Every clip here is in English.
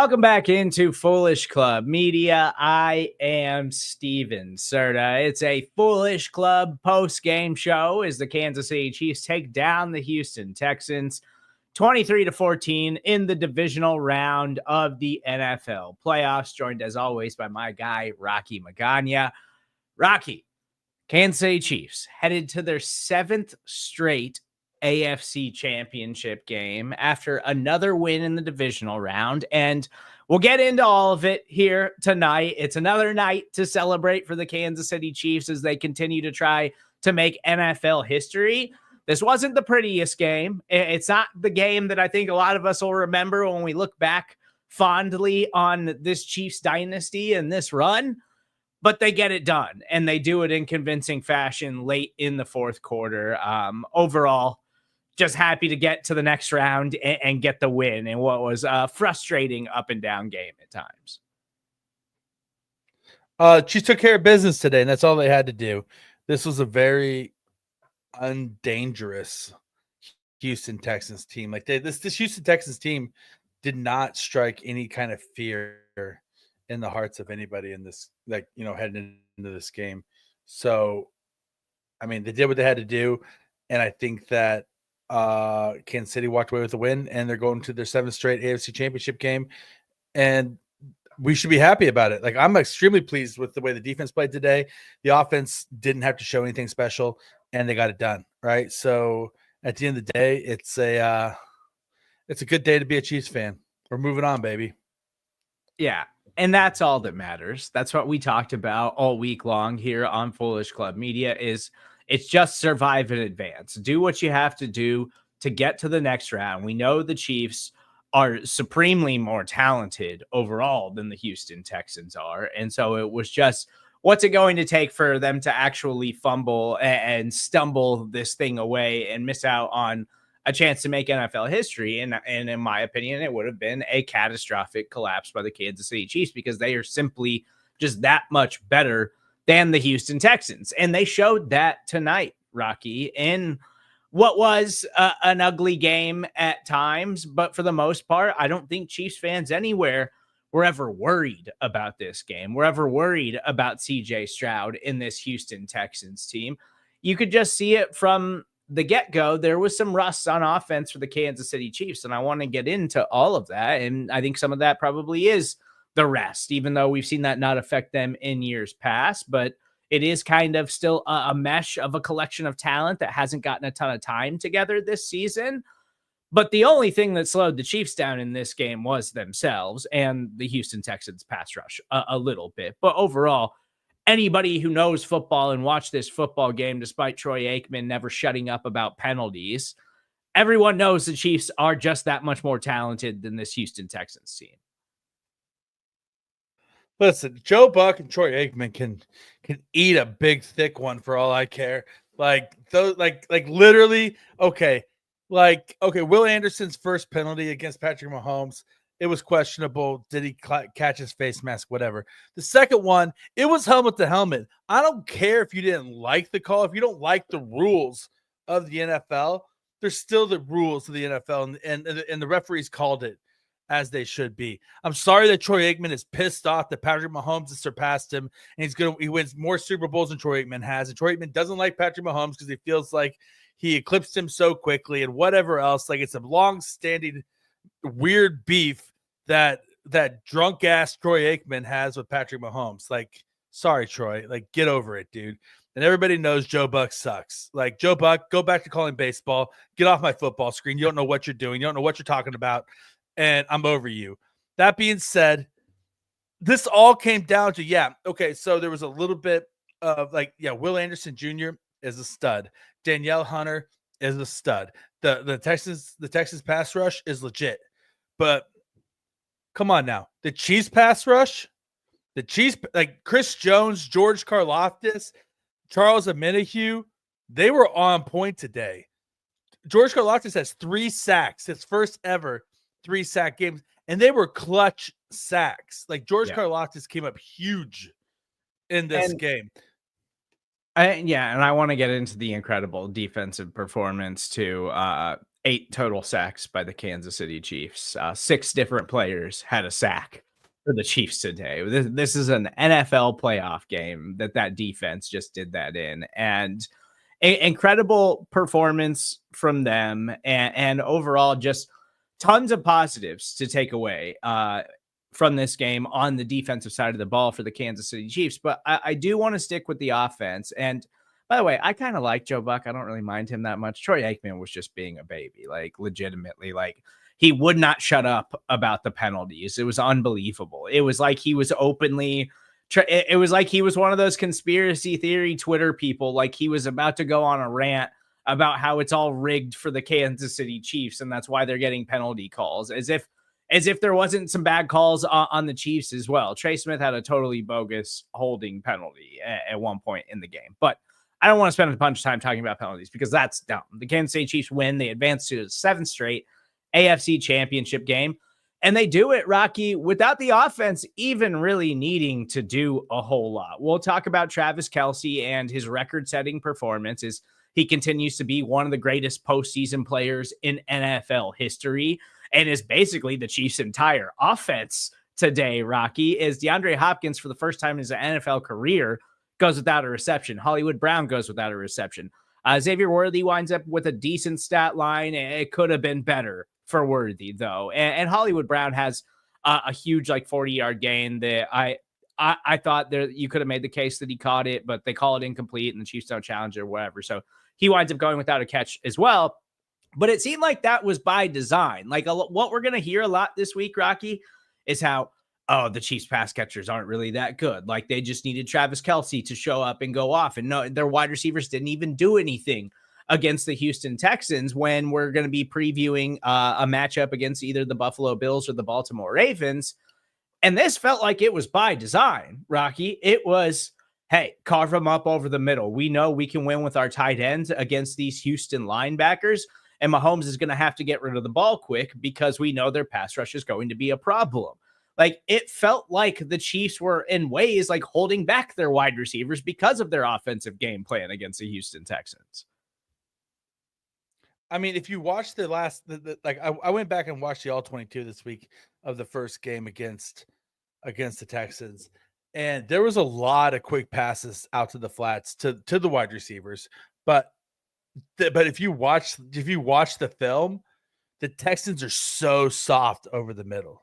Welcome back into Foolish Club Media. I am Steven Serda. It's a Foolish Club post-game show as the Kansas City Chiefs take down the Houston Texans 23-14 in the divisional round of the NFL playoffs. Joined as always by my guy, Rocky Magaña. Rocky, Kansas City Chiefs headed to their 7th straight AFC Championship game after another win in the divisional round. And we'll get into all of it here tonight. It's another night to celebrate for the Kansas City Chiefs as they continue to try to make NFL history. This wasn't the prettiest game. It's not the game that I think a lot of us will remember when we look back fondly on this Chiefs dynasty and this run. But they get it done, and they do it in convincing fashion late in the fourth quarter. Overall, just happy to get to the next round and get the win in what was a frustrating up and down game at times. Chiefs took care of business today, and that's all they had to do. This was a very undangerous Houston Texans team. Like this Houston Texans team did not strike any kind of fear in the hearts of anybody in this, heading into this game. So, I mean, they did what they had to do, and I think that Kansas City walked away with a win, and they're going to their 7th straight AFC Championship game, and we should be happy about it. Like, I'm extremely pleased with the way the defense played today. The offense didn't have to show anything special, and they got it done, right? So, at the end of the day, it's a good day to be a Chiefs fan. We're moving on, baby. Yeah. And that's all that matters. That's what we talked about all week long here on Foolish Club Media is it's just survive in advance. Do what you have to do to get to the next round. We know the Chiefs are supremely more talented overall than the Houston Texans are. And so it was just, what's it going to take for them to actually fumble and stumble this thing away and miss out on a chance to make NFL history. And in my opinion, it would have been a catastrophic collapse by the Kansas City Chiefs because they are simply just that much better than the Houston Texans. And they showed that tonight, Rocky, in what was an ugly game at times. But for the most part, I don't think Chiefs fans anywhere were ever worried about this game. We're ever worried about CJ Stroud in this Houston Texans team. You could just see it from the get-go. There was some rust on offense for the Kansas City Chiefs, and I want to get into all of that, and I think some of that probably is the rest, even though we've seen that not affect them in years past, but it is kind of still a mesh of a collection of talent that hasn't gotten a ton of time together this season. But the only thing that slowed the Chiefs down in this game was themselves and the Houston Texans pass rush a little bit. But overall, anybody who knows football and watched this football game, despite Troy Aikman never shutting up about penalties, everyone knows the Chiefs are just that much more talented than this Houston Texans team. Listen, Joe Buck and Troy Aikman can eat a big, thick one for all I care. Literally, okay. Will Anderson's first penalty against Patrick Mahomes, it was questionable. Did he catch his face mask? Whatever. The second one, it was helmet to helmet. I don't care if you didn't like the call. If you don't like the rules of the NFL, there's still the rules of the NFL, and the referees called it as they should be. I'm sorry that Troy Aikman is pissed off that Patrick Mahomes has surpassed him, and he wins more Super Bowls than Troy Aikman has. And Troy Aikman doesn't like Patrick Mahomes because he feels like he eclipsed him so quickly and whatever else. Like, it's a long-standing weird beef that drunk ass Troy Aikman has with Patrick Mahomes. Like, sorry, Troy, like, get over it, dude. And everybody knows Joe Buck sucks. Like, Joe Buck, go back to calling baseball. Get off my football screen. You don't know what you're doing. You don't know what you're talking about. And I'm over you. That being said, this all came down to, so there was a little bit of Will Anderson Jr. is a stud. Danielle Hunter is a stud. The Texas pass rush is legit. But come on now. The Chiefs pass rush, the Chiefs, like Chris Jones, George Karlaftis, Charles Omenihu, they were on point today. George Karlaftis has 3 sacks, his first ever 3-sack games, and they were clutch sacks. Like, George Karlaftis came up huge in this game. And I want to get into the incredible defensive performance too. 8 total sacks by the Kansas City Chiefs. 6 different players had a sack for the Chiefs today. This is an NFL playoff game that defense just did that in. And incredible performance from them. And overall, just tons of positives to take away from this game on the defensive side of the ball for the Kansas City Chiefs. But I do want to stick with the offense. And by the way, I kind of like Joe Buck. I don't really mind him that much. Troy Aikman was just being a baby, like legitimately, like he would not shut up about the penalties. It was unbelievable. It was like he was openly, it was like he was one of those conspiracy theory Twitter people. Like he was about to go on a rant about how it's all rigged for the Kansas City Chiefs. And that's why they're getting penalty calls, as if there wasn't some bad calls on the Chiefs as well. Trey Smith had a totally bogus holding penalty at one point in the game, but I don't want to spend a bunch of time talking about penalties because that's dumb. The Kansas City Chiefs win. They advance to the 7th straight AFC Championship game. And they do it, Rocky, without the offense even really needing to do a whole lot. We'll talk about Travis Kelce and his record-setting performance as he continues to be one of the greatest postseason players in NFL history and is basically the Chiefs' entire offense today, Rocky, is DeAndre Hopkins for the first time in his NFL career goes without a reception. Hollywood Brown goes without a reception. Xavier Worthy winds up with a decent stat line. It could have been better for Worthy, though. And Hollywood Brown has a huge, 40-yard gain that I thought there you could have made the case that he caught it, but they call it incomplete and the Chiefs don't challenge it or whatever. So he winds up going without a catch as well. But it seemed like that was by design. What we're going to hear a lot this week, Rocky, is how, oh, the Chiefs pass catchers aren't really that good. Like they just needed Travis Kelce to show up and go off. And no, their wide receivers didn't even do anything against the Houston Texans when we're going to be previewing a matchup against either the Buffalo Bills or the Baltimore Ravens. And this felt like it was by design, Rocky. It was, hey, carve them up over the middle. We know we can win with our tight ends against these Houston linebackers. And Mahomes is going to have to get rid of the ball quick because we know their pass rush is going to be a problem. Like it felt like the Chiefs were in ways like holding back their wide receivers because of their offensive game plan against the Houston Texans. I mean, if you watch the last, I went back and watched the all 22 this week of the first game against the Texans, and there was a lot of quick passes out to the flats to the wide receivers. But if you watch the film, the Texans are so soft over the middle.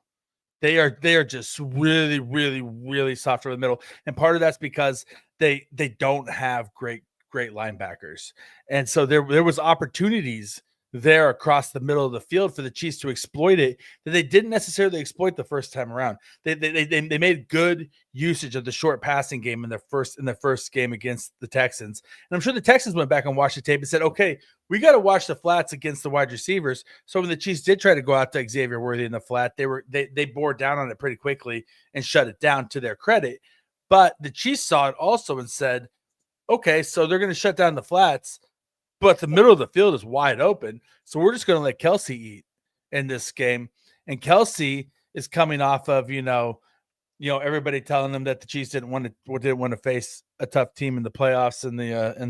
They are just really, really, really soft over the middle. And part of that's because they don't have great linebackers. And so there was opportunities there across the middle of the field for the Chiefs to exploit it that they didn't necessarily exploit the first time around. They made good usage of the short passing game in their first game against the Texans. And I'm sure the Texans went back and watched the tape and said, okay, we got to watch the flats against the wide receivers. So when the Chiefs did try to go out to Xavier Worthy in the flat, they bore down on it pretty quickly and shut it down, to their credit. But the Chiefs saw it also and said, okay, so they're going to shut down the flats, but the middle of the field is wide open. So we're just going to let Kelce eat in this game. And Kelce is coming off of, everybody telling them that the Chiefs didn't want to face a tough team in the playoffs in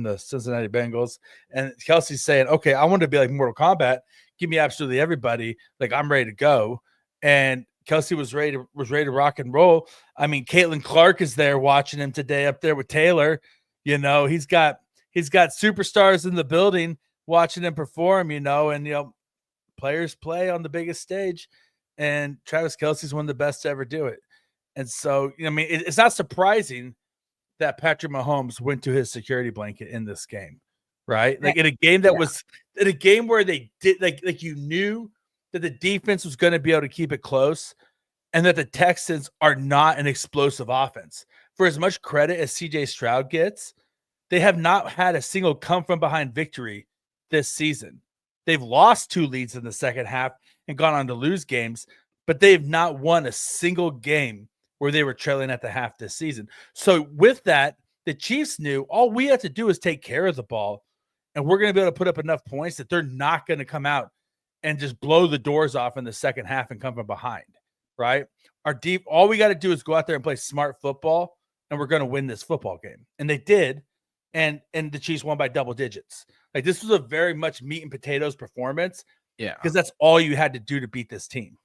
the Cincinnati Bengals. And Kelce's saying, okay, I want to be like Mortal Kombat. Give me absolutely everybody. Like I'm ready to go. And Kelce was ready to rock and roll. I mean, Caitlin Clark is there watching him today up there with Taylor. He's got superstars in the building watching him perform, and players play on the biggest stage, and Travis Kelce's one of the best to ever do it. And so, it's not surprising that Patrick Mahomes went to his security blanket in this game, right? Like in a game that was in a game where they did like you knew that the defense was going to be able to keep it close and that the Texans are not an explosive offense. For as much credit as CJ Stroud gets, they have not had a single come from behind victory this season. They've lost 2 leads in the second half and gone on to lose games, but they've not won a single game where they were trailing at the half this season. So with that, the Chiefs knew all we have to do is take care of the ball, and we're going to be able to put up enough points that they're not going to come out and just blow the doors off in the second half and come from behind, right? All we got to do is go out there and play smart football, and we're going to win this football game. And they did. And the Chiefs won by double digits. Like this was a very much meat and potatoes performance. Yeah. because that's all you had to do to beat this team.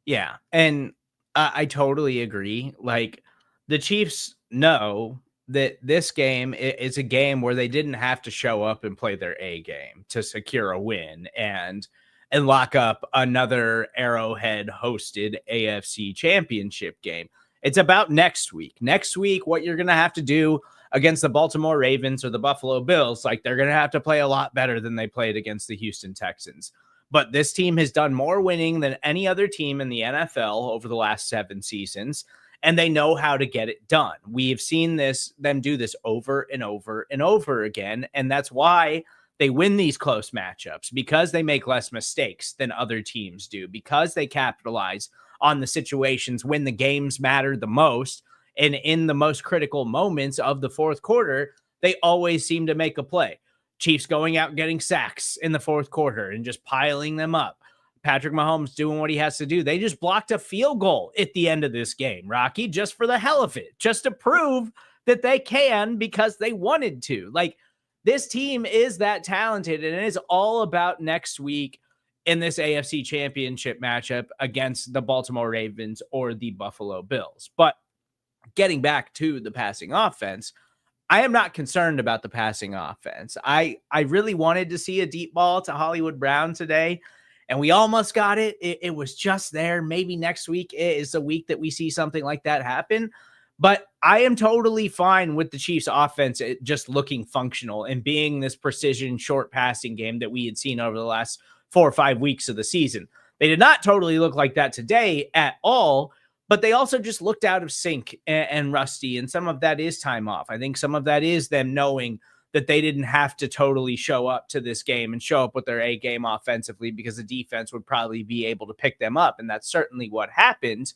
Yeah. And I totally agree. Like, the Chiefs know that this game is a game where they didn't have to show up and play their A game to secure a win and lock up another Arrowhead hosted AFC Championship game. It's about next week. Next week, what you're going to have to do against the Baltimore Ravens or the Buffalo Bills, like, they're going to have to play a lot better than they played against the Houston Texans. But this team has done more winning than any other team in the NFL over the last 7 seasons, and they know how to get it done. We've seen them do this over and over and over again, and that's why they win these close matchups, because they make less mistakes than other teams do, because they capitalize on the situations when the games matter the most, and in the most critical moments of the fourth quarter, they always seem to make a play. Chiefs going out and getting sacks in the fourth quarter and just piling them up. Patrick Mahomes doing what he has to do. They just blocked a field goal at the end of this game, Rocky, just for the hell of it, just to prove that they can, because they wanted to. Like, this team is that talented, and it is all about next week in this AFC Championship matchup against the Baltimore Ravens or the Buffalo Bills. But getting back to the passing offense, I am not concerned about the passing offense. I really wanted to see a deep ball to Hollywood Brown today, and we almost got it. It was just there. Maybe next week is a week that we see something like that happen. But I am totally fine with the Chiefs offense just looking functional and being this precision short passing game that we had seen over the last 4 or 5 weeks of the season. They did not totally look like that today at all, but they also just looked out of sync and rusty. And some of that is time off. I think some of that is them knowing that they didn't have to totally show up to this game and show up with their A game offensively, because the defense would probably be able to pick them up. And that's certainly what happened.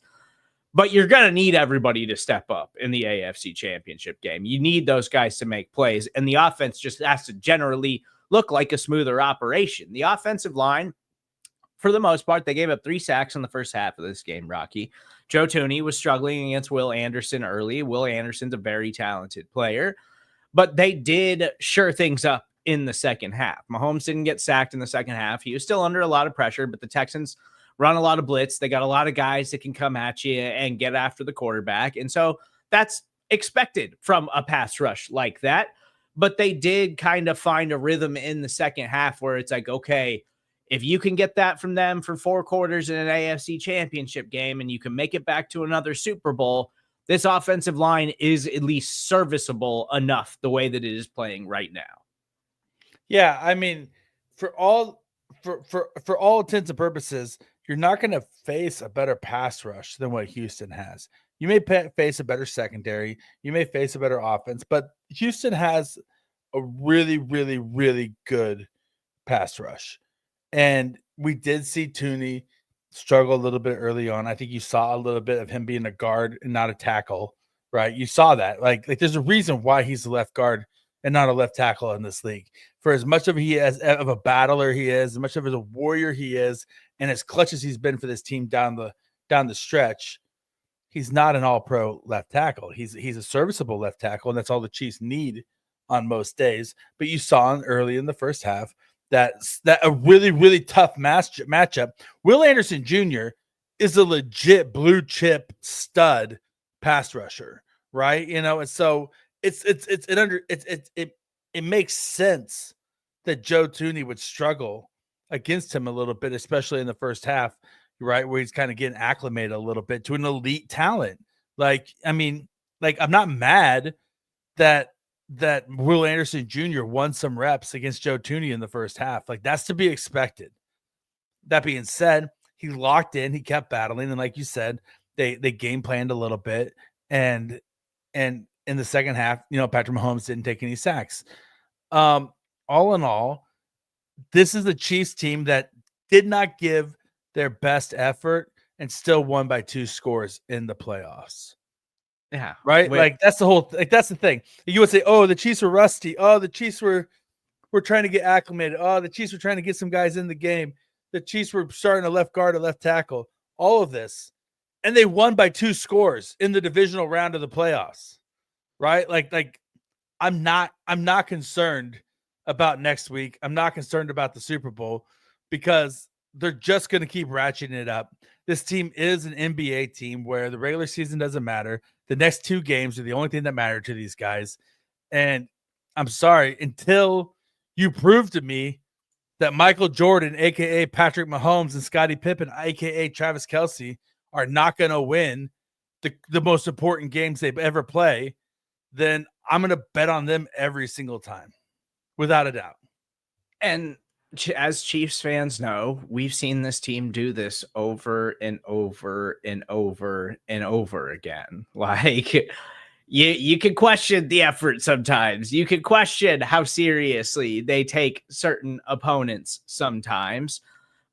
But you're going to need everybody to step up in the AFC Championship game. You need those guys to make plays. And the offense just has to generally look like a smoother operation. The offensive line, for the most part, they gave up 3 sacks in the first half of this game, Rocky. Joe Thuney was struggling against Will Anderson early. Will Anderson's a very talented player, but they did sure things up in the second half. Mahomes didn't get sacked in the second half. He was still under a lot of pressure, but the Texans run a lot of blitz. They got a lot of guys that can come at you and get after the quarterback. And so that's expected from a pass rush like that. But they did kind of find a rhythm in the second half where it's like, okay, if you can get that from them for 4 quarters in an AFC Championship game and you can make it back to another Super Bowl, this offensive line is at least serviceable enough the way that it is playing right now. Yeah, I mean, for all intents and purposes, you're not going to face a better pass rush than what Houston has. You may face a better secondary. You may face a better offense, but Houston has a really, really, really good pass rush. And we did see Thuney struggle a little bit early on. I think you saw a little bit of him being a guard and not a tackle, right? You saw that. Like there's a reason why he's a left guard and not a left tackle in this league. For as much of a battler he is, as much of a warrior he is, and as clutch as he's been for this team down the stretch, he's not an all-pro left tackle. He's a serviceable left tackle, and that's all the Chiefs need on most days. But you saw early in the first half that a really, really tough matchup. Will Anderson Jr. is a legit blue chip stud pass rusher, right? And so it makes sense that Joe Thuney would struggle against him a little bit, especially in the first half, right? Where he's kind of getting acclimated a little bit to an elite talent. I'm not mad that Will Anderson Jr. won some reps against Joe Thuney in the first half. Like, that's to be expected. That being said, he locked in, he kept battling, and like you said, they game planned a little bit, and in the second half, Patrick Mahomes didn't take any sacks. All in all, this is a Chiefs team that did not give their best effort and still won by 2 scores in the playoffs. Yeah. Right. That's the thing. You would say, oh, the Chiefs were rusty. Oh, the Chiefs were trying to get acclimated. Oh, the Chiefs were trying to get some guys in the game. The Chiefs were starting a left guard, a left tackle, all of this. And they won by 2 scores in the divisional round of the playoffs. Right. Like I'm not concerned about next week. I'm not concerned about the Super Bowl, because they're just going to keep ratcheting it up. This team is an NBA team where the regular season doesn't matter. The next 2 games are the only thing that matter to these guys. And I'm sorry, until you prove to me that Michael Jordan, a.k.a. Patrick Mahomes, and Scottie Pippen, a.k.a. Travis Kelce, are not going to win the most important games they've ever play, then I'm going to bet on them every single time, without a doubt. And as Chiefs fans know, we've seen this team do this over and over and over and over again. Like, you could question the effort sometimes. You could question how seriously they take certain opponents sometimes.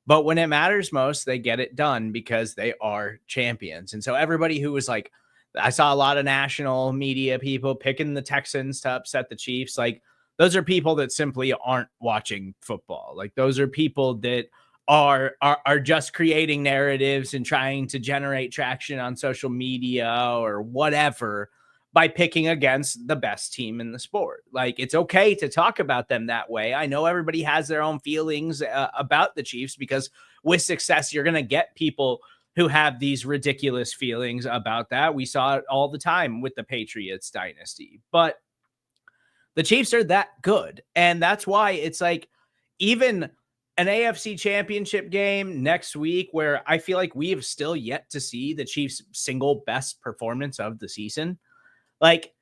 But when it matters most, they get it done because they are champions. And so everybody who was like, I saw a lot of national media people picking the Texans to upset the Chiefs. Like, those are people that simply aren't watching football. Like, those are people that are just creating narratives and trying to generate traction on social media or whatever by picking against the best team in the sport. Like, it's okay to talk about them that way. I know everybody has their own feelings about the Chiefs, because with success, you're going to get people who have these ridiculous feelings about that. We saw it all the time with the Patriots dynasty, but the Chiefs are that good. And that's why it's like, even an AFC Championship game next week, where I feel like we have still yet to see the Chiefs' single best performance of the season. Like,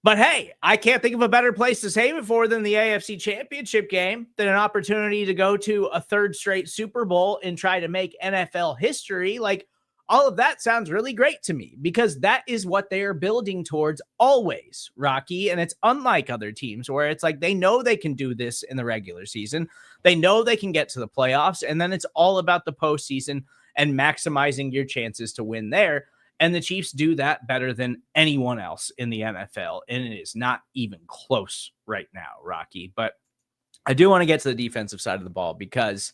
but hey, I can't think of a better place to save it for than the AFC Championship game, than an opportunity to go to a 3rd straight Super Bowl and try to make NFL history. Like, all of that sounds really great to me, because that is what they are building towards always, Rocky. And it's unlike other teams where it's like, they know they can do this in the regular season. They know they can get to the playoffs, and then it's all about the postseason and maximizing your chances to win there. And the Chiefs do that better than anyone else in the NFL. And it is not even close right now, Rocky. But I do want to get to the defensive side of the ball, because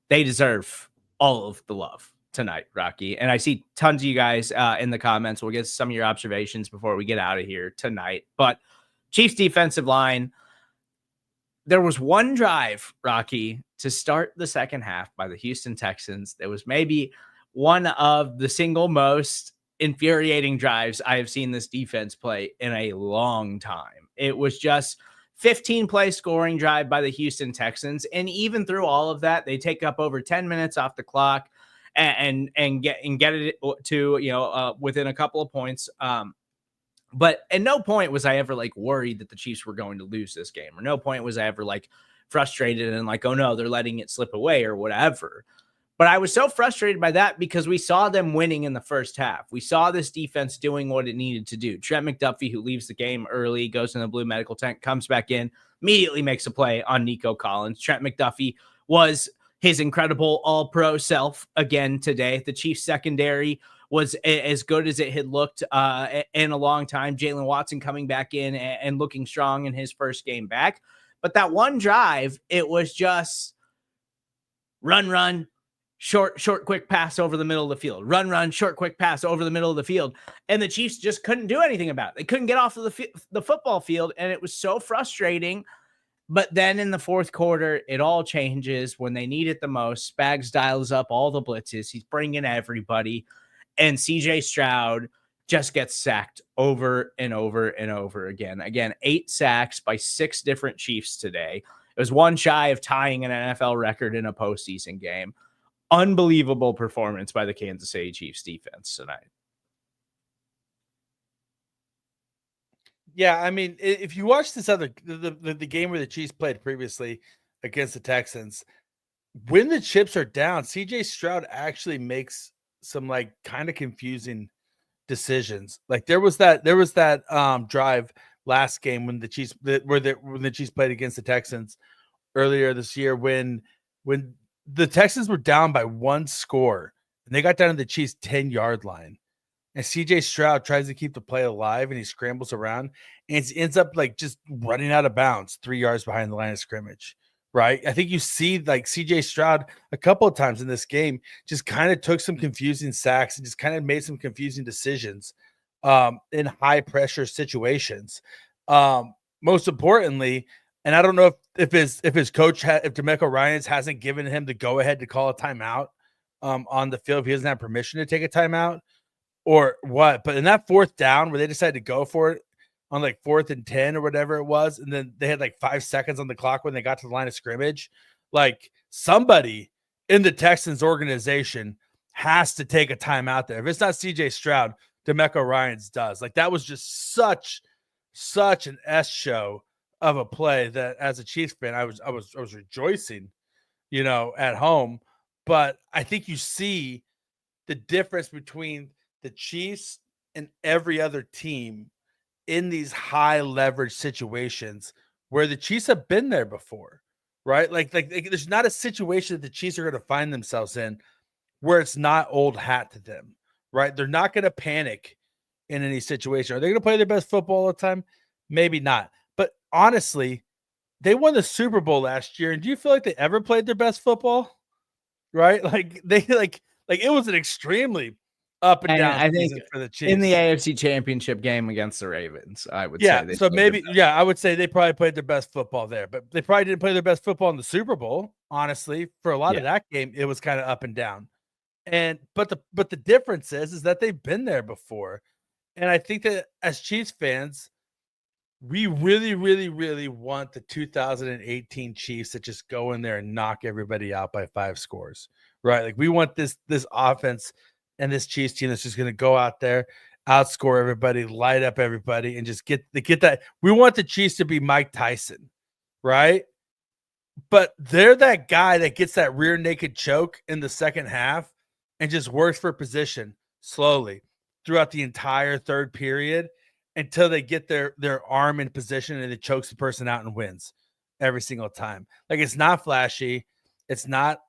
they deserve all of the love tonight, Rocky. And I see tons of you guys in the comments. We'll get some of your observations before we get out of here tonight. But Chiefs defensive line, there was one drive, Rocky, to start the second half by the Houston Texans. There was maybe one of the single most infuriating drives I have seen this defense play in a long time. It was just 15-play scoring drive by the Houston Texans. And even through all of that, they take up over 10 minutes off the clock and get it to, within a couple of points. But at no point was I ever like worried that the Chiefs were going to lose this game, or no point was I ever like frustrated and like, oh no, they're letting it slip away or whatever. But I was so frustrated by that because we saw them winning in the first half. We saw this defense doing what it needed to do. Trent McDuffie, who leaves the game early, goes in the blue medical tent, comes back in, immediately makes a play on Nico Collins. Trent McDuffie was his incredible all-pro self again today. The Chiefs secondary was as good as it had looked in a long time. Jalen Watson coming back in and looking strong in his first game back. But that one drive, it was just run, short, quick pass over the middle of the field. Run, short, quick pass over the middle of the field. And the Chiefs just couldn't do anything about it. They couldn't get off of the football field, and it was so frustrating. But then in the fourth quarter, it all changes when they need it the most. Spags dials up all the blitzes. He's bringing everybody. And CJ Stroud just gets sacked over and over and over again. Again, 8 sacks by 6 different Chiefs today. It was one shy of tying an NFL record in a postseason game. Unbelievable performance by the Kansas City Chiefs defense tonight. Yeah, I mean, if you watch this the game where the Chiefs played previously against the Texans, when the chips are down, CJ Stroud actually makes some like kind of confusing decisions. Like there was that drive last game when the Chiefs when the Chiefs played against the Texans earlier this year when the Texans were down by 1 score and they got down to the Chiefs 10-yard line. And CJ Stroud tries to keep the play alive and he scrambles around and it ends up like just running out of bounds 3 yards behind the line of scrimmage. Right. I think you see like CJ Stroud a couple of times in this game just kind of took some confusing sacks and just kind of made some confusing decisions in high pressure situations. Most importantly, And I don't know if his coach if DeMeco Ryans hasn't given him the go ahead to call a timeout on the field, if he doesn't have permission to take a timeout or what. But in that fourth down where they decided to go for it on like 4th and 10 or whatever it was, and then they had like 5 seconds on the clock when they got to the line of scrimmage, like somebody in the Texans organization has to take a timeout there. If it's not CJ Stroud, DeMeco Ryans does. Like that was just such an S show of a play that as a Chiefs fan, I was rejoicing, at home. But I think you see the difference between the Chiefs and every other team in these high leverage situations where the Chiefs have been there before, right? Like there's not a situation that the Chiefs are going to find themselves in where it's not old hat to them, right? They're not going to panic in any situation. Are they going to play their best football all the time? Maybe not. But honestly, they won the Super Bowl last year. And do you feel like they ever played their best football? Right? Like they like it was an extremely up and down I think season for the Chiefs. In the AFC Championship game against the Ravens, I would say. Yeah, so maybe, I would say they probably played their best football there, but they probably didn't play their best football in the Super Bowl. Honestly, for a lot of that game, it was kind of up and down. But the difference is that they've been there before. And I think that as Chiefs fans, we really, really, really want the 2018 Chiefs to just go in there and knock everybody out by 5 scores, right? Like we want this offense and this Chiefs team that's just going to go out there, outscore everybody, light up everybody, and just get that. We want the Chiefs to be Mike Tyson, right? But they're that guy that gets that rear naked choke in the second half and just works for position slowly throughout the entire third period until they get their arm in position and it chokes the person out and wins every single time. Like it's not flashy. It's not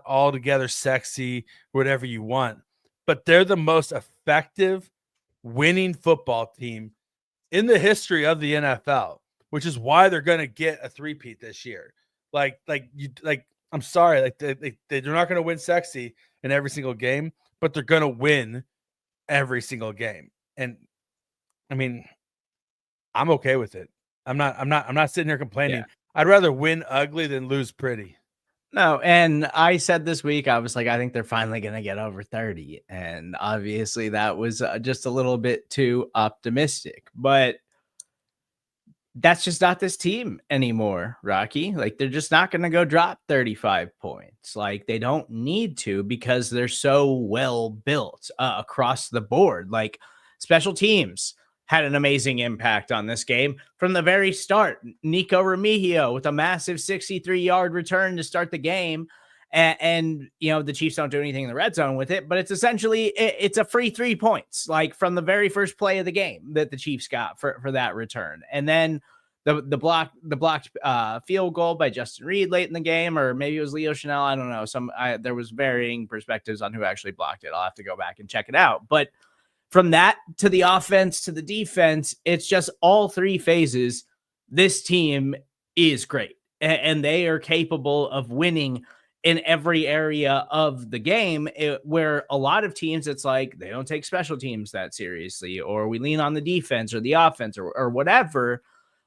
altogether sexy, whatever you want, but they're the most effective winning football team in the history of the NFL, which is why they're going to get a three-peat this year. I'm sorry, like they're not going to win sexy in every single game, but they're going to win every single game. And I mean, I'm okay with it. I'm not sitting here complaining. Yeah. I'd rather win ugly than lose pretty. No, and I said this week, I was like, I think they're finally going to get over 30. And obviously that was just a little bit too optimistic, but that's just not this team anymore, Rocky. Like they're just not going to go drop 35 points. Like they don't need to because they're so well built across the board. Like special teams had an amazing impact on this game from the very start. Nico Remigio with a massive 63-yard return to start the game. And the Chiefs don't do anything in the red zone with it, but it's essentially, it's a free 3 points, like from the very first play of the game that the Chiefs got for that return. And then the blocked field goal by Justin Reed late in the game, or maybe it was Leo Chanel. I don't know. There was varying perspectives on who actually blocked it. I'll have to go back and check it out. But from that to the offense to the defense, it's just all three phases. This team is great, and they are capable of winning in every area of the game, where a lot of teams, it's like they don't take special teams that seriously, or we lean on the defense or the offense or whatever.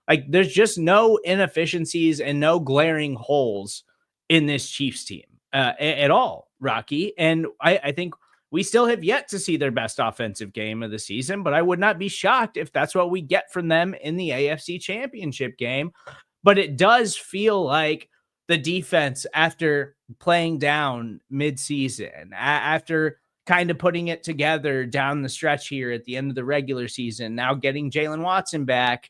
Like there's just no inefficiencies and no glaring holes in this Chiefs team at all, Rocky. And I think we still have yet to see their best offensive game of the season, but I would not be shocked if that's what we get from them in the AFC Championship game. But it does feel like the defense, after playing down midseason, after kind of putting it together down the stretch here at the end of the regular season, now getting Jalen Watson back,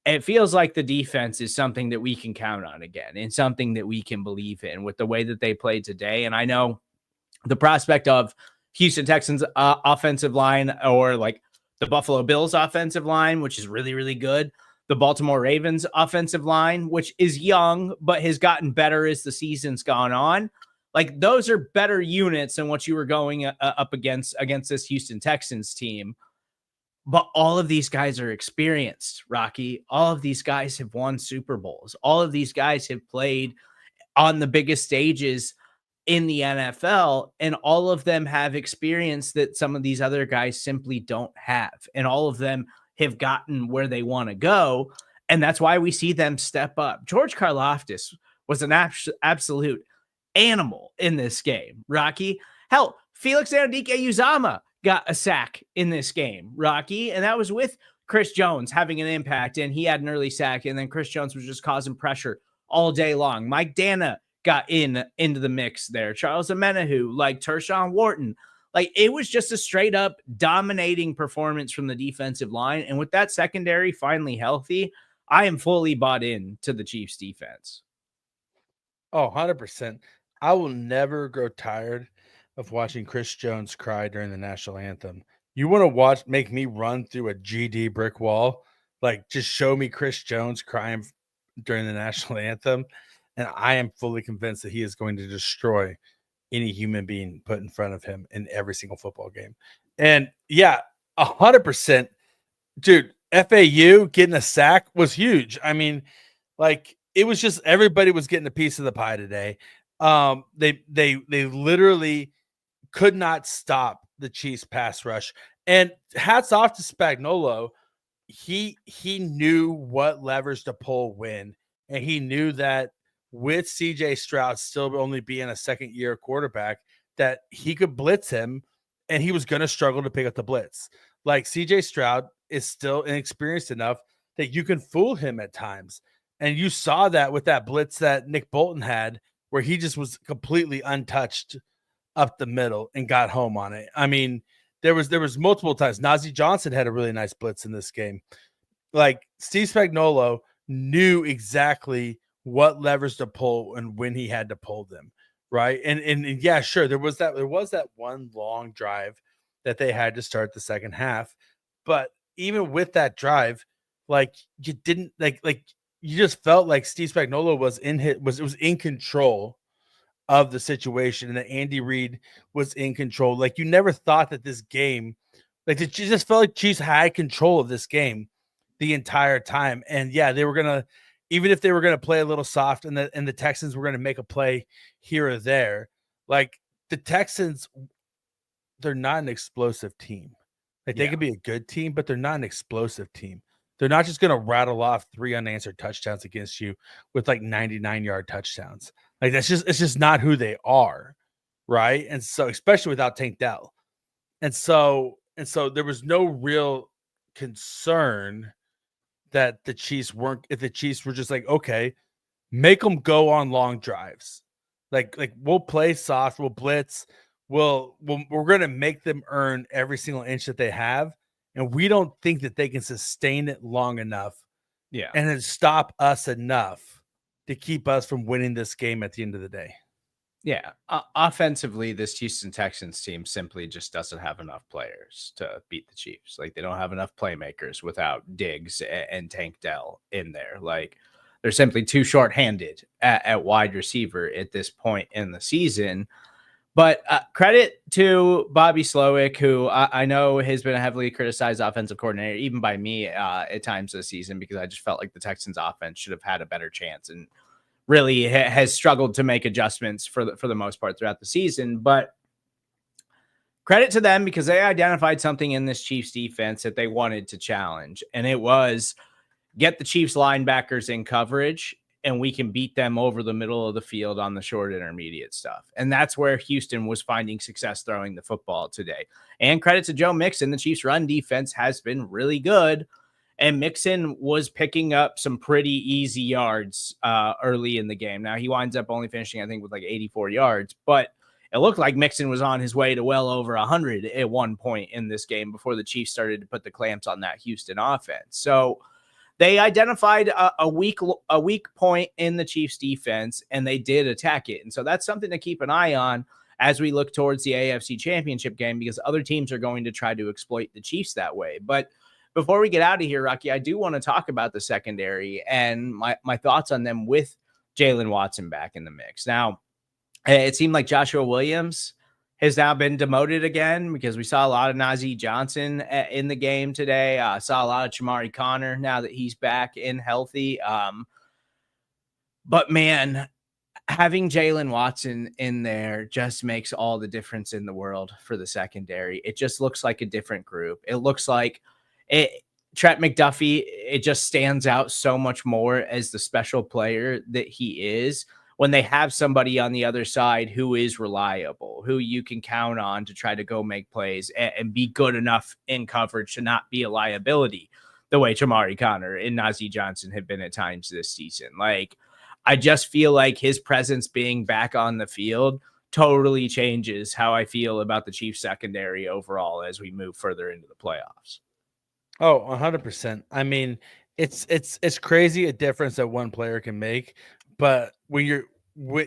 it feels like the defense is something that we can count on again and something that we can believe in with the way that they played today. And I know the prospect of Houston Texans offensive line, or like the Buffalo Bills offensive line, which is really, really good. The Baltimore Ravens offensive line, which is young, but has gotten better as the season's gone on. Like those are better units than what you were going up against this Houston Texans team. But all of these guys are experienced, Rocky. All of these guys have won Super Bowls. All of these guys have played on the biggest stages in the NFL, and all of them have experience that some of these other guys simply don't have. And all of them have gotten where they want to go. And that's why we see them step up. George Karlaftis was an absolute animal in this game, Rocky. Hell, Felix Anudike-Uzomah got a sack in this game, Rocky, and that was with Chris Jones having an impact, and he had an early sack, and then Chris Jones was just causing pressure all day long. Mike Dana got into the mix there. Charles Amenahu, like Tershawn Wharton. Like, it was just a straight up dominating performance from the defensive line. And with that secondary finally healthy, I am fully bought in to the Chiefs defense. Oh, 100%. I will never grow tired of watching Chris Jones cry during the national anthem. You want to make me run through a GD brick wall? Like, just show me Chris Jones crying during the national anthem. And I am fully convinced that he is going to destroy any human being put in front of him in every single football game. And yeah, 100%, dude, FAU getting a sack was huge. I mean, like, it was just everybody was getting a piece of the pie today. They literally could not stop the Chiefs pass rush. And hats off to Spagnuolo. He knew what levers to pull when, and he knew that with CJ Stroud still only being a second-year quarterback, that he could blitz him, and he was going to struggle to pick up the blitz. Like, CJ Stroud is still inexperienced enough that you can fool him at times. And you saw that with that blitz that Nick Bolton had, where he just was completely untouched up the middle and got home on it. I mean, there was multiple times. Najee Johnson had a really nice blitz in this game. Like, Steve Spagnuolo knew exactly what levers to pull and when he had to pull them, right? And yeah, sure, there was that one long drive that they had to start the second half, but even with that drive, like, you didn't like you just felt like Steve Spagnuolo was in control of the situation, and that Andy Reid was in control. Like, you never thought that this game, like, it just felt like Chiefs had control of this game the entire time. And yeah, they were gonna, even if they were going to play a little soft and the Texans were going to make a play here or there, like, the Texans, they're not an explosive team. Like, they could be a good team, but they're not an explosive team. They're not just going to rattle off 3 unanswered touchdowns against you with like 99-yard touchdowns. Like, it's just not who they are, right? And so, especially without Tank Dell. And so there was no real concern that the Chiefs were just like, okay, make them go on long drives. Like we'll play soft, we'll blitz, we're going to make them earn every single inch that they have. And we don't think that they can sustain it long enough. Yeah. And then stop us enough to keep us from winning this game at the end of the day. Yeah. Offensively, this Houston Texans team simply just doesn't have enough players to beat the Chiefs. Like, they don't have enough playmakers without Diggs and Tank Dell in there. Like, they're simply too short-handed at wide receiver at this point in the season. But credit to Bobby Slowick, who I know has been a heavily criticized offensive coordinator, even by me at times this season, because I just felt like the Texans offense should have had a better chance and really has struggled to make adjustments for the most part throughout the season. But credit to them, because they identified something in this Chiefs defense that they wanted to challenge. And it was get the Chiefs linebackers in coverage, and we can beat them over the middle of the field on the short intermediate stuff. And that's where Houston was finding success throwing the football today. And credit to Joe Mixon, the Chiefs run defense has been really good. And Mixon was picking up some pretty easy yards early in the game. Now, he winds up only finishing, I think, with like 84 yards. But it looked like Mixon was on his way to well over 100 at one point in this game before the Chiefs started to put the clamps on that Houston offense. So they identified a weak point in the Chiefs defense, and they did attack it. And so that's something to keep an eye on as we look towards the AFC Championship game, because other teams are going to try to exploit the Chiefs that way. But before we get out of here, Rocky, I do want to talk about the secondary and my thoughts on them with Jalen Watson back in the mix. Now, it seemed like Joshua Williams has now been demoted again, because we saw a lot of Najee Johnson in the game today. Saw a lot of Chamari Connor now that he's back and healthy. But man, having Jalen Watson in there just makes all the difference in the world for the secondary. It just looks like a different group. It looks like Trent McDuffie, it just stands out so much more as the special player that he is when they have somebody on the other side who is reliable, who you can count on to try to go make plays and be good enough in coverage to not be a liability the way Jamari Connor and Najee Johnson have been at times this season. Like, I just feel like his presence being back on the field totally changes how I feel about the Chiefs secondary overall as we move further into the playoffs. Oh, 100%. I mean, it's crazy a difference that one player can make, but when you're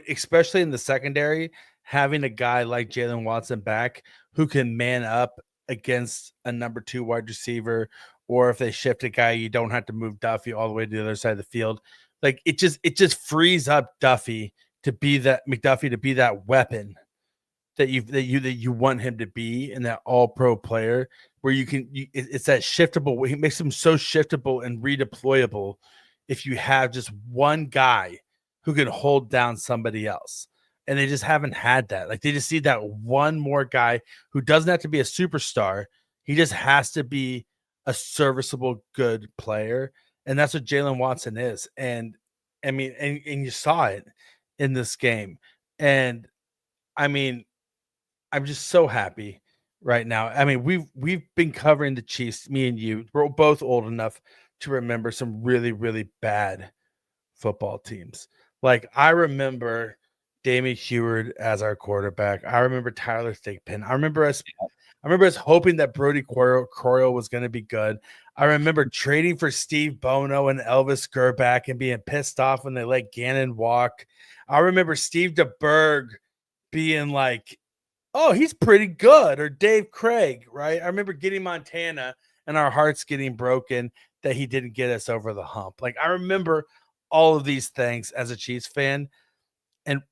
especially in the secondary, having a guy like Jalen Watson back who can man up against a number 2 wide receiver, or if they shift a guy, you don't have to move Duffy all the way to the other side of the field. Like, it just frees up McDuffie to be that weapon that you want him to be, and that all-pro player where it's that shiftable. He makes him so shiftable and redeployable if you have just one guy who can hold down somebody else. And they just haven't had that. Like, they just need that one more guy who doesn't have to be a superstar. He just has to be a serviceable, good player. And that's what Jalen Watson is. And I mean, and you saw it in this game. And I mean, I'm just so happy right now. I mean, we've been covering the Chiefs, me and you. We're both old enough to remember some really, really bad football teams. Like, I remember Damian Heward as our quarterback. I remember Tyler Thigpen. I remember us hoping that Brody Croyle was going to be good. I remember trading for Steve Bono and Elvis Gerback and being pissed off when they let Gannon walk. I remember Steve DeBerg being like, oh, he's pretty good, or Dave Craig, right? I remember getting Montana and our hearts getting broken that he didn't get us over the hump. Like, I remember all of these things as a Chiefs fan, and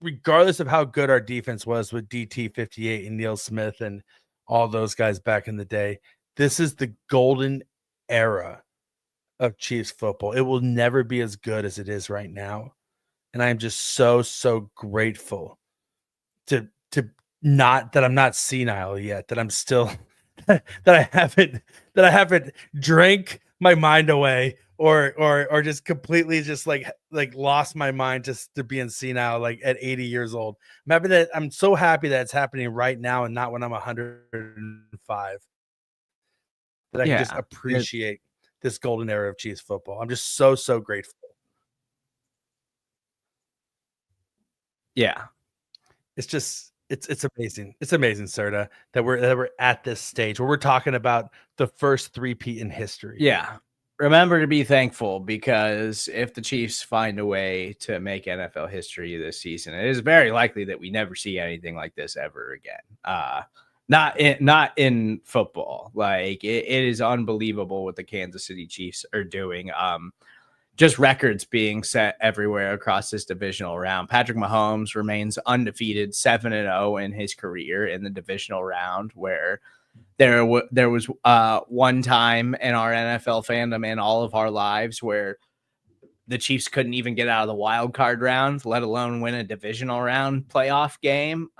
regardless of how good our defense was with DT58 and Neil Smith and all those guys back in the day, this is the golden era of Chiefs football. It will never be as good as it is right now. And I am just so grateful to not that I'm not senile yet, that I'm still that I haven't drank my mind away or just completely just like lost my mind just to being senile like at 80 years old. I'm so happy that it's happening right now and not when I'm 105. That I can just appreciate this golden era of Chiefs football. I'm just so grateful. Yeah. It's just it's amazing. It's amazing, Serda, that we're at this stage where we're talking about the first three-peat in history. Yeah. Remember to be thankful, because if the Chiefs find a way to make NFL history this season, it is very likely that we never see anything like this ever again. Not in football. Like, it is unbelievable what the Kansas City Chiefs are doing. Just records being set everywhere across this divisional round. Patrick Mahomes remains undefeated, 7-0 in his career in the divisional round, where there was one time in our NFL fandom and all of our lives where the Chiefs couldn't even get out of the wild card round, let alone win a divisional round playoff game.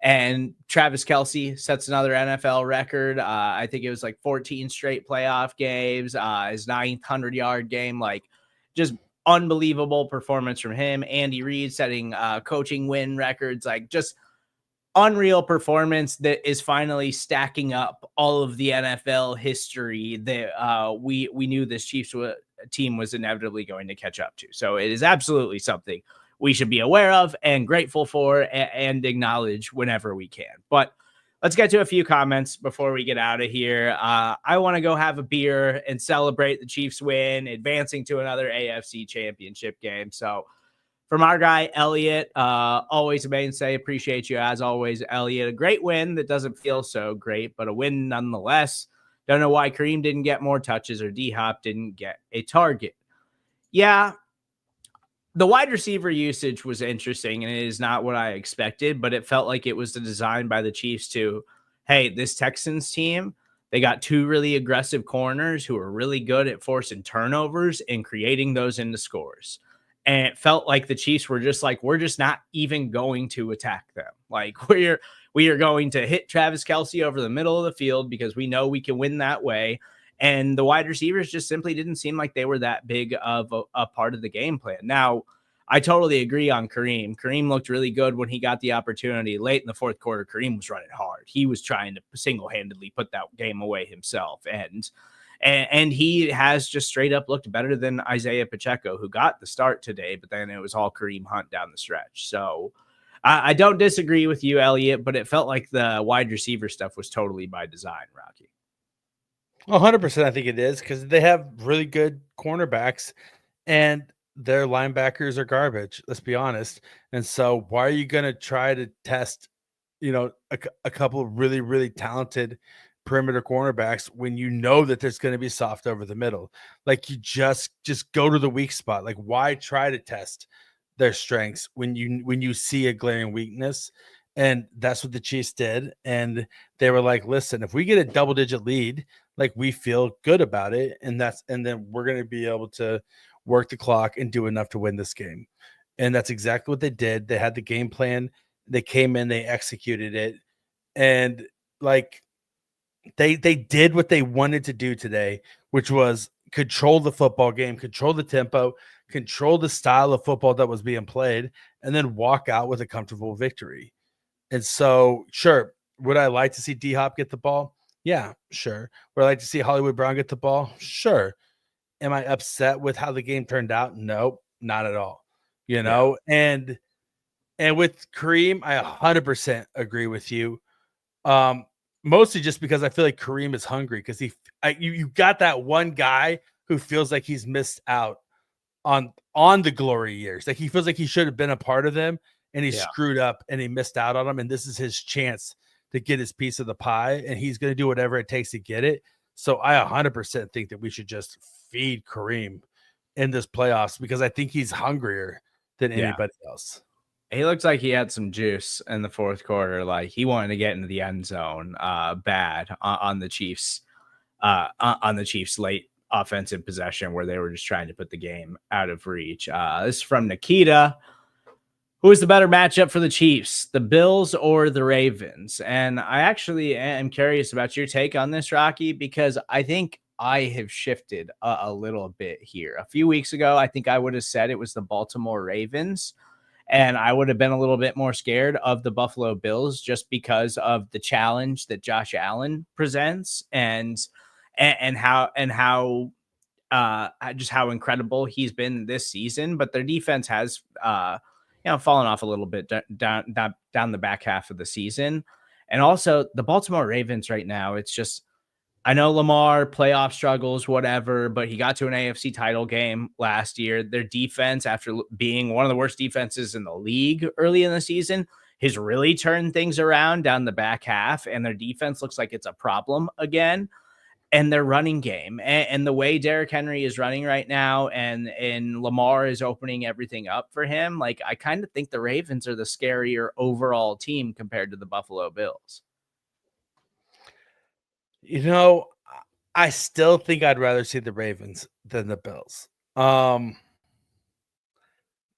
And Travis Kelce sets another NFL record. I think it was like 14 straight playoff games, his 9th 100-yard game. Like, just unbelievable performance from him. Andy Reid setting coaching win records. Like, just unreal performance that is finally stacking up all of the NFL history that we knew this Chiefs team was inevitably going to catch up to. So it is absolutely something we should be aware of and grateful for and acknowledge whenever we can. But let's get to a few comments before we get out of here. I want to go have a beer and celebrate the Chiefs win, advancing to another AFC Championship game. So from our guy, Elliot, always a mainstay. Appreciate you as always, Elliot. A great win that doesn't feel so great, but a win nonetheless. Don't know why Kareem didn't get more touches or D-Hop didn't get a target. Yeah, the wide receiver usage was interesting, and it is not what I expected, but it felt like it was the design by the Chiefs to, hey, this Texans team, they got two really aggressive corners who are really good at forcing turnovers and creating those into scores. And it felt like the Chiefs were just like, we're just not even going to attack them. Like, we're We are going to hit Travis Kelce over the middle of the field because we know we can win that way. And the wide receivers just simply didn't seem like they were that big of a part of the game plan. Now, I totally agree on Kareem. Kareem looked really good when he got the opportunity late in the fourth quarter. Kareem was running hard. He was trying to single-handedly put that game away himself. And he has just straight up looked better than Isaiah Pacheco, who got the start today, but then it was all Kareem Hunt down the stretch. So I don't disagree with you, Elliot, but it felt like the wide receiver stuff was totally by design, Rocky. 100%, I think it is, because they have really good cornerbacks and their linebackers are garbage. Let's be honest. And so why are you going to try to test, a couple of really, really talented perimeter cornerbacks when you know that there's going to be soft over the middle? Like, you just go to the weak spot. Like, why try to test their strengths when you see a glaring weakness? And that's what the Chiefs did. And they were like, listen, if we get a double-digit lead, like, we feel good about it, and then we're going to be able to work the clock and do enough to win this game. And that's exactly what they did. They had the game plan. They came in, they executed it, and like, they did what they wanted to do today, which was control the football game, control the tempo, control the style of football that was being played, and then walk out with a comfortable victory. And so, sure, would I like to see D-Hop get the ball? Yeah, sure. Would I like to see Hollywood Brown get the ball? Sure. Am I upset with how the game turned out? Nope, not at all. And with Kareem, I 100% agree with you. Mostly just because I feel like Kareem is hungry, because you got that one guy who feels like he's missed out on the glory years. Like, he feels like he should have been a part of them, and he screwed up and he missed out on them. And this is his chance to get his piece of the pie, and he's going to do whatever it takes to get it. So I 100% think that we should just feed Kareem in this playoffs, because I think he's hungrier than anybody else. He looks like he had some juice in the fourth quarter. Like, he wanted to get into the end zone bad on the Chiefs late offensive possession where they were just trying to put the game out of reach. This is from Nikita. Who is the better matchup for the Chiefs, the Bills or the Ravens? And I actually am curious about your take on this, Rocky, because I think I have shifted a little bit here. A few weeks ago, I think I would have said it was the Baltimore Ravens, and I would have been a little bit more scared of the Buffalo Bills just because of the challenge that Josh Allen presents and how just how incredible he's been this season. But their defense has fallen off a little bit down the back half of the season. And also the Baltimore Ravens right now, it's just, I know Lamar playoff struggles, whatever, but he got to an AFC title game last year. Their defense, after being one of the worst defenses in the league early in the season, has really turned things around down the back half, and their defense looks like it's a problem again. And their running game and the way Derrick Henry is running right now, and Lamar is opening everything up for him. Like, I kind of think the Ravens are the scarier overall team compared to the Buffalo Bills. I still think I'd rather see the Ravens than the Bills.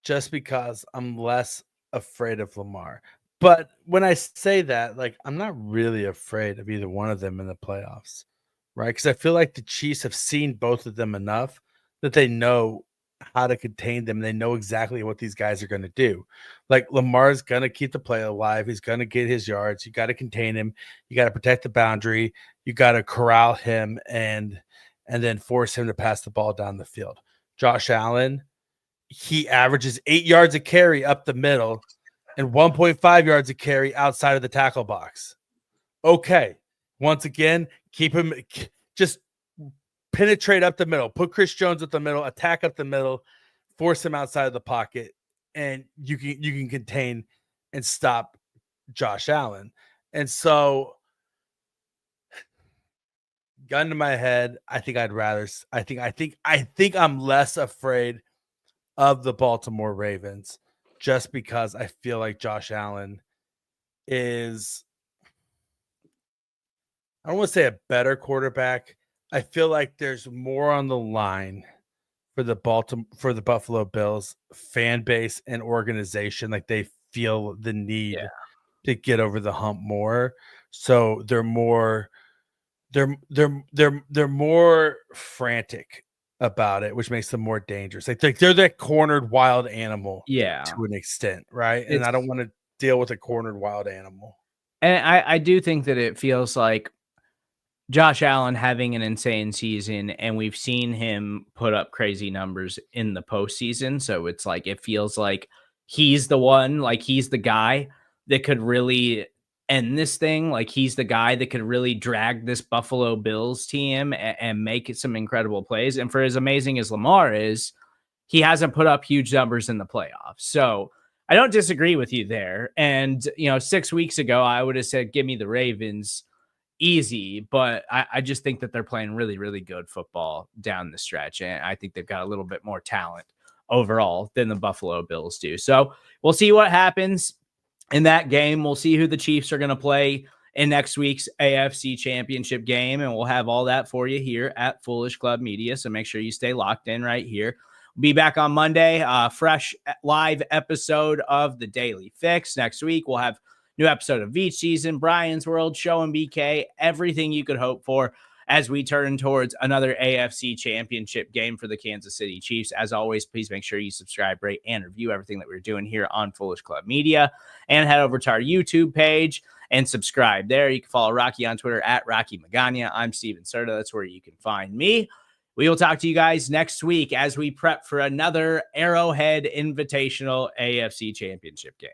Just because I'm less afraid of Lamar. But when I say that, like, I'm not really afraid of either one of them in the playoffs. Right, because I feel like the Chiefs have seen both of them enough that they know how to contain them. They know exactly what these guys are going to do. Like, Lamar's going to keep the play alive. He's going to get his yards. You got to contain him. You got to protect the boundary. You got to corral him and then force him to pass the ball down the field. Josh Allen, he averages 8 yards a carry up the middle and 1.5 yards a carry outside of the tackle box. Okay. Once again, keep him, just penetrate up the middle, put Chris Jones up the middle, attack up the middle, force him outside of the pocket, and you can contain and stop Josh Allen. And so, gun to my head, I think I'm less afraid of the Baltimore Ravens, just because I feel like Josh Allen is, I don't want to say a better quarterback. I feel like there's more on the line for the Buffalo Bills fan base and organization. Like, they feel the need to get over the hump more. So they're more they're more frantic about it, which makes them more dangerous. They're that cornered wild animal Yeah. to an extent, right? And I don't It's want to deal with a cornered wild animal. and I do think that it feels like Josh Allen having an insane season, and we've seen him put up crazy numbers in the postseason. So it's like it feels like he's the one, like he's the guy that could really end this thing. Like he's the guy that could really drag this Buffalo Bills team and make it some incredible plays. And for as amazing as Lamar is, he hasn't put up huge numbers in the playoffs. So I don't disagree with you there. And 6 weeks ago, I would have said, give me the Ravens easy, but I just think that they're playing really, really good football down the stretch. And I think they've got a little bit more talent overall than the Buffalo Bills do. So we'll see what happens in that game. We'll see who the Chiefs are going to play in next week's AFC Championship game. And we'll have all that for you here at Foolish Club Media. So make sure you stay locked in right here. We'll be back on Monday, fresh live episode of the Daily Fix. Next week, we'll have new episode of Beach Season, Brian's World, Show and BK, everything you could hope for as we turn towards another AFC Championship game for the Kansas City Chiefs. As always, please make sure you subscribe, rate, and review everything that we're doing here on Foolish Club Media, and head over to our YouTube page and subscribe there. You can follow Rocky on Twitter at Rocky Magaña. I'm Steven Serda. That's where you can find me. We will talk to you guys next week as we prep for another Arrowhead Invitational AFC Championship game.